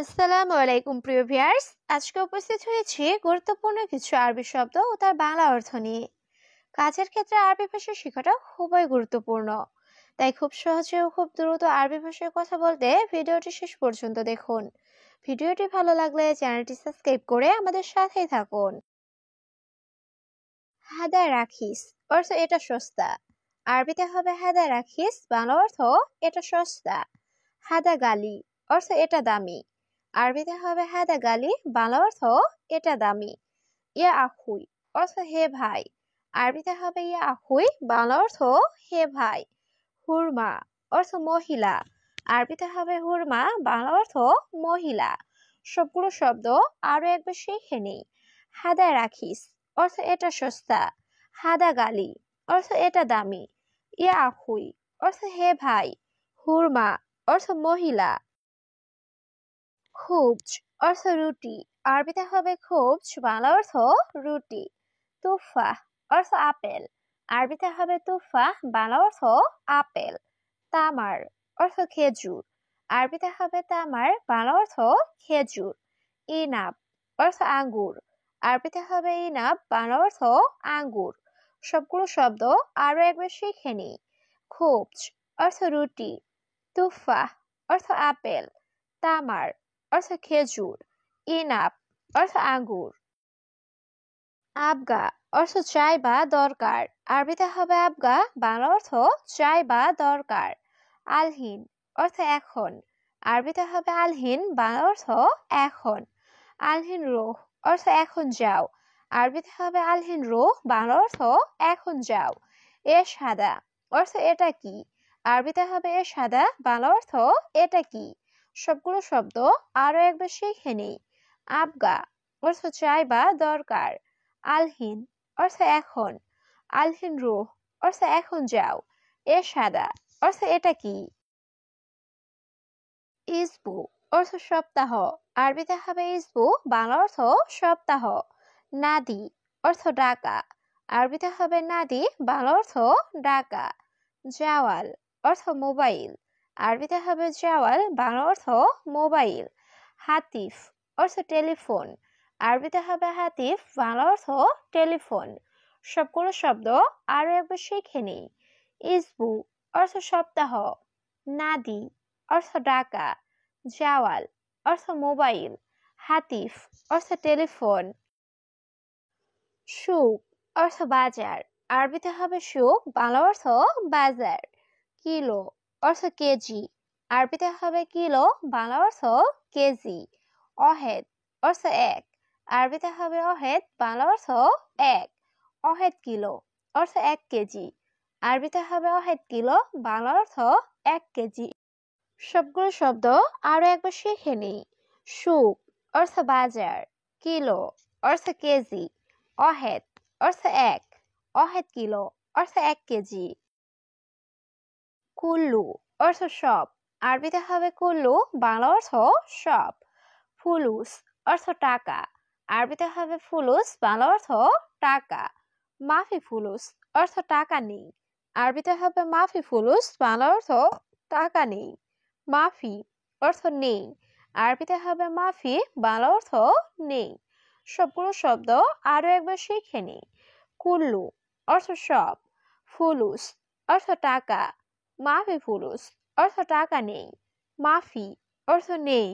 আসসালামু আলাইকুম প্রিয় ভিউয়ার্স, আজকে উপস্থিত হয়েছি গুরুত্বপূর্ণ কিছু আরবি শব্দ ও তার বাংলা অর্থ নিয়ে। কাজের ক্ষেত্রে আরবি ভাষা শেখাটা খুবই গুরুত্বপূর্ণ, তাই খুব সহজে ও খুব দ্রুত আরবি ভাষায় কথা বলতে ভিডিওটি শেষ পর্যন্ত দেখুন। ভিডিওটি ভালো লাগলে চ্যানেলটি সাবস্ক্রাইব করে আমাদের সাথেই থাকুন। হাদা রাখিস অর্থ এটা সস্তা। আরবিতে হবে হাদা রাখিস, বাংলা অর্থ এটা সস্তা। হাদা গালি অর্থ এটা দামি। আরবিতে হবে হাদা গালি, বাংলা অর্থ এটা দামি। ইয়া আখুই অর্থ হে ভাই। আরবিতে হবে ইয়া আখুই, বাংলা অর্থ হে ভাই। হুরমা অর্থ মহিলা। আরবিতে হবে হুরমা, বাংলা অর্থ মহিলা। সবগুলো শব্দ আরো একবার শিখে নিই। হাদা রাখিস অর্থ এটা সস্তা। হাদা গালি অর্থ এটা দামি। ইয়া আখুই অর্থ হে ভাই। হুরমা অর্থ মহিলা। খুবজ অর্থ রুটি। আরবিতে হবে খুবজ, বাংলা অর্থ রুটি। তুফাহ অর্থ আপেল। আরবিতে হবে তুফাহ, বাংলা অর্থ আপেল। তামার অর্থ খেজুর। আরবিতে হবে তামার, বাংলা অর্থ খেজুর। ইনাব অর্থ আঙ্গুর। আরবিতে হবে ইনাব, বাংলা অর্থ আঙ্গুর। সবগুলো শব্দ আরো একবার শিখে নিই। খুবজ অর্থ রুটি। তুফাহ অর্থ আপেল। তামার অর্থ খেজুর। ইনাব অর্থ আঙ্গুর। আবগা অর্থ চাই বা দরকার। আরবিতে হবে আবগা, বাংলা অর্থ চাই বা দরকার। আলহিন অর্থ এখন। আরবিতে হবে আলহিন, বাংলা অর্থ এখন। আলহিন রোহ অর্থ এখন যাও। আরবিতে হবে আলহিন রোহ, বাংলা অর্থ এখন যাও। এ সাদা অর্থ এটা কি। আরবিতে হবে এ সাদা, বাংলা অর্থ এটা কি। সবগুলো শব্দ আরো একবার শিখে নিই। আবগা অর্থ চাই বা দরকার। আলহিন অর্থ এখন। আলহিন রুহ অর্থ এখন যাও। এ সাদা অর্থ এটা কি। ইসবু অর্থ সপ্তাহ। আরবিতে হবে ইসবু, বাংলা অর্থ সপ্তাহ। নাদি অর্থ ডাকা। আরবিতে হবে নাদি, বাংলা অর্থ ডাকা। জাওয়াল অর্থ মোবাইল। আরবিতে হবে জাওয়াল, বাংলা অর্থ মোবাইল। হাতিফ অর্থ টেলিফোন। আরবিতে হবে হাতিফ, বাংলা অর্থ টেলিফোন। সবগুলো শব্দ আরো একবার শিখে নিই। ইসবু অর্থ সপ্তাহ। নাদি অর্থ ডাকা। জাওয়াল অর্থ মোবাইল। হাতিফ অর্থ টেলিফোন। সুক অর্থ বাজার। আরবিতে হবে সুক, বাংলা অর্থ বাজার। কিলো অর্থ কেজি। আরবিতে হবে কিলো, বাংলা অর্থ কেজি। অহেদ অর্থ এক। আরবিতে হবে অহেদ, বাংলা অর্থ এক। অহেদ কিলো অর্থ 1 কেজি। আরবিতে হবে অহেদ কিলো, বাংলা অর্থ 1 কেজি। সবগুলো শব্দ আরো একবার শিখে নিই। সুক অর্থ বাজার। কিলো অর্থ কেজি। অহেদ অর্থ 1। অহেদ কিলো অর্থ 1 কেজি। কুল্লু অর্থ সব। আরবিতে হবে কুল্লু, বাংলা অর্থ সব। ফুলুস অর্থ টাকা। আরবিতে হবে ফুলুস, বাংলা অর্থ টাকা। মাফি ফুলুস অর্থ টাকা নেই। আরবিতে হবে মাফি ফুলুস, বাংলা অর্থ টাকা নেই। মাফি অর্থ নেই। আরবিতে হবে মাফি, বাংলা অর্থ নেই। সবগুলো শব্দ আরো একবার শিখে নিই। কুল্লু অর্থ সব। ফুলুস অর্থ টাকা। মাফি ফুলুস অর্থ টাকা নেই। মাফি অর্থ নেই।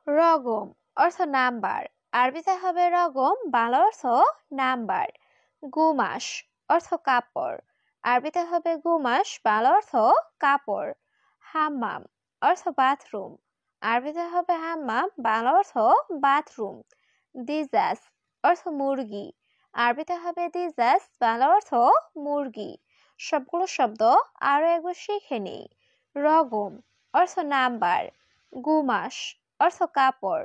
রগম অর্থ নাম্বার। আরবিতে হবে রগম, বাংলা অর্থ নাম্বার। গুমাস অর্থ কাপড়। আরবিতে হবে গুমাস, বাংলা অর্থ কাপড়। হাম্মাম অর্থ বাথরুম। আরবিতে হবে হাম্মাম, বাংলা অর্থ বাথরুম। দিজাস অর্থ মুরগি। আরবিতে হবে দিজাস, বাংলা অর্থ মুরগি। সবগুলো শব্দ আরো একবার শিখে নিই। রগম অর্থ নাম্বার। গুমাস অর্থ কাপড়।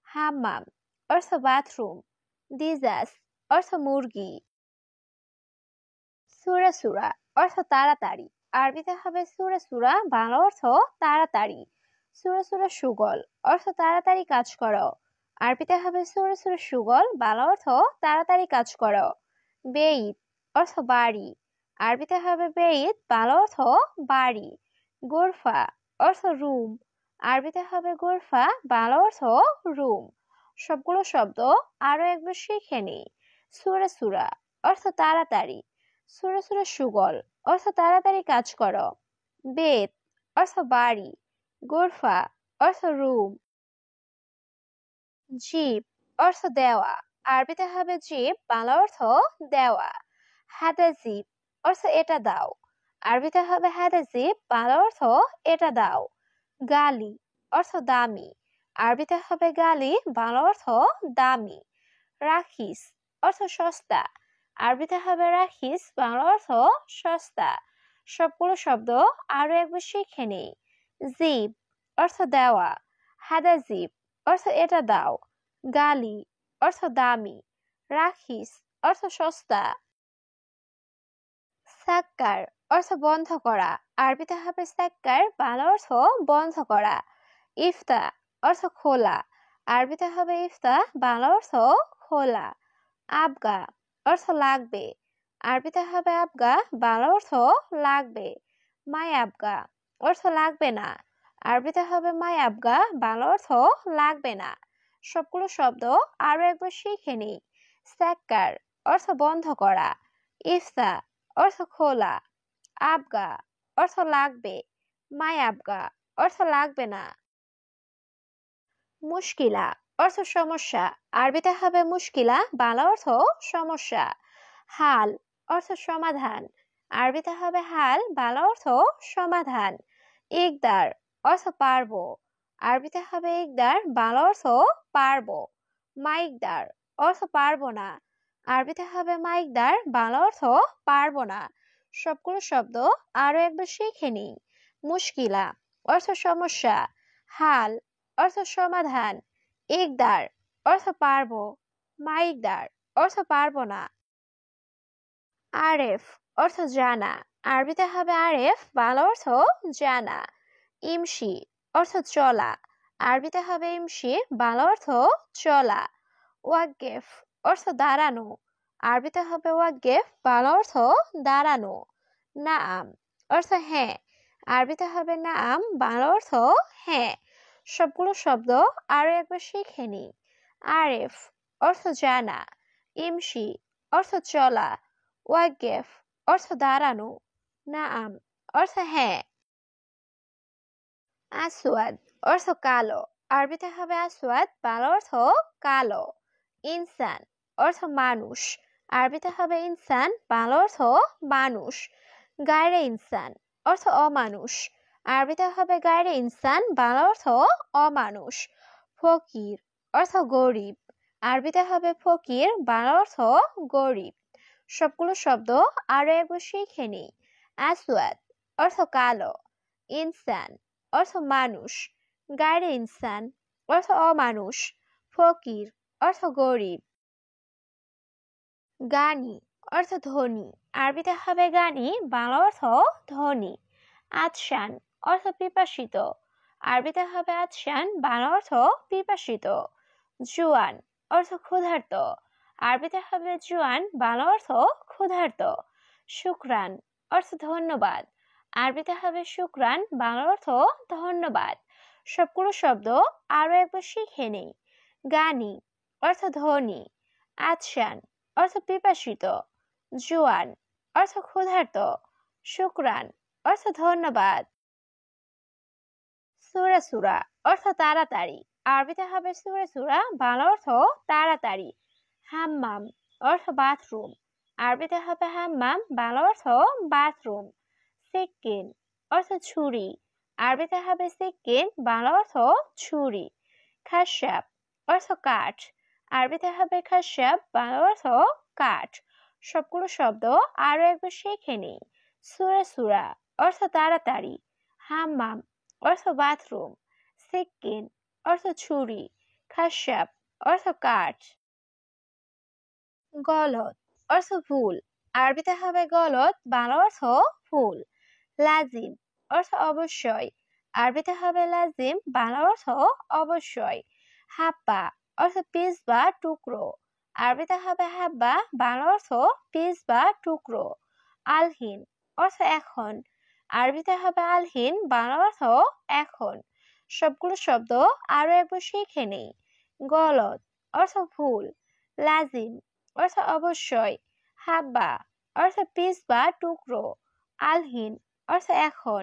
হাম্মাম অর্থ বাথরুম। দিজাস অর্থ মুরগি। সুরা সুরা অর্থ তাড়াতাড়ি। আরবিতে হবে সুরা সুরা, বাংলা অর্থ তাড়াতাড়ি। সুরা সুরা সুগল অর্থ তাড়াতাড়ি কাজ করো। আরবিতে হবে সুরা সুরা সুগল, বাংলা অর্থ তাড়াতাড়ি কাজ করো। বেইত অর্থ বাড়ি। আরবিতে হবে বেইত, বাংলা অর্থ বাড়ি। গোরফা অর্থ রুম। আরবিতে হবে গোরফা, বাংলা অর্থ রুম। সবগুলো শব্দ আরো একবার শিখে নিই। সূরা সূরা অর্থ তাড়াতাড়ি, সূরা সূরা সুগল অর্থ তাড়াতাড়ি কাজ করো, বেত অর্থ বাড়ি, গোরফা অর্থ রুম, জিব অর্থ দেওয়া, আরবিতে হবে জিব, বাংলা অর্থ দেওয়া, হাদা জিব অর্থ এটা দাও, আরবিতে হবে হাদা জিব, বাংলা অর্থ এটা দাও, গালি অর্থ দামি, আরবিতে হবে গালি, বাংলা অর্থ দামি, রাখিস অর্থ সস্তা, আরবিতে হবে রাখিস, বাংলা অর্থ সস্তা। সবগুলো শব্দ আরো একবার শিখে নেই। জিব অর্থ দেওয়া, হাদা জিব অর্থ এটা দাও, গালি অর্থ দামি, রাখিস অর্থ সস্তা। সাক্কার অর্থ বন্ধ করা, আরবিতে হবে সাক্কার, বাংলা অর্থ বন্ধ করা, ইফতা অর্থ খোলা, আরবিতে হবে ইফতা, বাংলা অর্থ খোলা, আবগা অর্থ লাগবে, আরবিতে হবে আবগা, বাংলা অর্থ লাগবে, মাই আবগা অর্থ লাগবে না, আরবিতে হবে মাই আবগা, বাংলা অর্থ লাগবে না। সবগুলো শব্দ আরো একবার শিখে নিই। সাক্কার অর্থ বন্ধ করা, ইফতা অর্থ খোলা, আবগা অর্থ লাগবে, মাই আবগা অর্থ লাগবে না। মুশকিলা অর্থ সমস্যা, আরবিতে হবে মুশকিলা, বাংলা অর্থ সমস্যা, হাল অর্থ সমাধান, আরবিতে হবে হাল, বাংলা অর্থ সমাধান, ইকদার অর্থ পারবো, আরবিতে হবে ইকদার, বাংলা অর্থ পারবো, মাইকদার অর্থ পারবো না, আরবিতে হবে মাইকদার, বাংলা অর্থ পারবো না। সবগুলো শব্দ আরো একবার শিখে নিই। মুশকিলা অর্থ সমস্যা, হাল অর্থ সমাধান, ইকদার অর্থ পারবো, মাইকদার অর্থ পারবো না। আরেফ অর্থ জানা, আরবিতে হবে আরেফ, বাংলা অর্থ জানা, ইমশি অর্থ চলা, আরবিতে হবে ইমশি, বাংলা অর্থ চলা, ওয়াক্কেফ অর্থ দাঁড়ানো, আরবিতে হবে ওয়াক্কেফ, বাংলা অর্থ দাঁড়ানো, নাআম অর্থ হ্যাঁ, আরবিতে হবে নাআম, বাংলা অর্থ হ্যাঁ। সবগুলো শব্দ আরো একবার শিখে নিই। আরেফ অর্থ জানা, ইমশি অর্থ চলা, ওয়াক্কেফ অর্থ দাঁড়ানো, নাআম অর্থ হ্যাঁ। আসওয়াদ অর্থ কালো, আরবিতে হবে আসওয়াদ, বাংলা অর্থ কালো, ইনসান অর্থ মানুষ, আরবিতে হবে ইনসান, বাংলা অর্থ মানুষ, গায়রে ইনসান অর্থ অমানুষ, আরবিতে হবে গায়রে ইনসান, বাংলা অর্থ অমানুষ, ফকির অর্থ গরিব, আরবিতে হবে ফকির, বাংলা অর্থ গরিব। সবগুলো শব্দ আরো একবার শিখে নিই। আসওয়াদ অর্থ কালো, ইনসান অর্থ মানুষ, গায়রে ইনসান অর্থ অমানুষ, ফকির অর্থ গরিব। গানি অর্থ ধনী, আরবিতে হবে গানি, বাংলা অর্থ ধনী, আতশান অর্থ পিপাসিত, আরবিতে হবে আতশান, বাংলা অর্থ পিপাসিত, জুয়ান অর্থ ক্ষুধার্ত, আরবিতে হবে জুয়ান, বাংলা অর্থ ক্ষুধার্ত, শুকরান অর্থ ধন্যবাদ, আরবিতে হবে শুকরান, বাংলা অর্থ ধন্যবাদ। সবগুলো শব্দ আরো একবার শিখে নেই। গানি অর্থ ধনী, আতশান অর্থ পিপাসিত, জুয়ান অর্থ ক্ষুধার্ত, শুকরান অর্থ ধন্যবাদ। সূরা সূরা অর্থ তাড়াতাড়ি, আরবিতে হবে সূরা সূরা, বাংলা অর্থ তাড়াতাড়ি, হাম্মাম অর্থ বাথরুম, আরবিতে হবে হাম্মাম, বাংলা অর্থ বাথরুম, সিক্কিন অর্থ ছুরি, আরবিতে হবে সিক্কিন, বাংলা অর্থ ছুরি, খাসাব অর্থ কাঠ, আরবিতে হবে খাসাব, বাংলা অর্থ কাঠ। সবগুলো শব্দ আরো একবার শিখে নিই। সূরা সূরা অর্থ তাড়াতাড়ি, হাম্মাম অর্থ বাথরুম, সিক্কিন অর্থ ছুরি, খাসাব অর্থ কাঠ। গলত অর্থ ভুল, আরবিতে হবে গলত, বাংলা অর্থ ভুল, লাজিম অর্থ অবশ্যই, আরবিতে হবে লাজিম, বাংলা অর্থ অবশ্যই, হাব্বা অর্থ পিস বা টুকরো, আরবিতে হবে হাব্বা, বাংলা অর্থ পিস বা টুকরো, আলহিন অর্থ এখন, আরবিতে হবে আলহিন, বাংলা অর্থ এখন। সবগুলো শব্দ আরো একবার শিখে নেই। গলত অর্থ ভুল, লাজিম অর্থ অবশ্যই, হাব্বা অর্থ পিস বা টুকরো, আলহিন অর্থ এখন।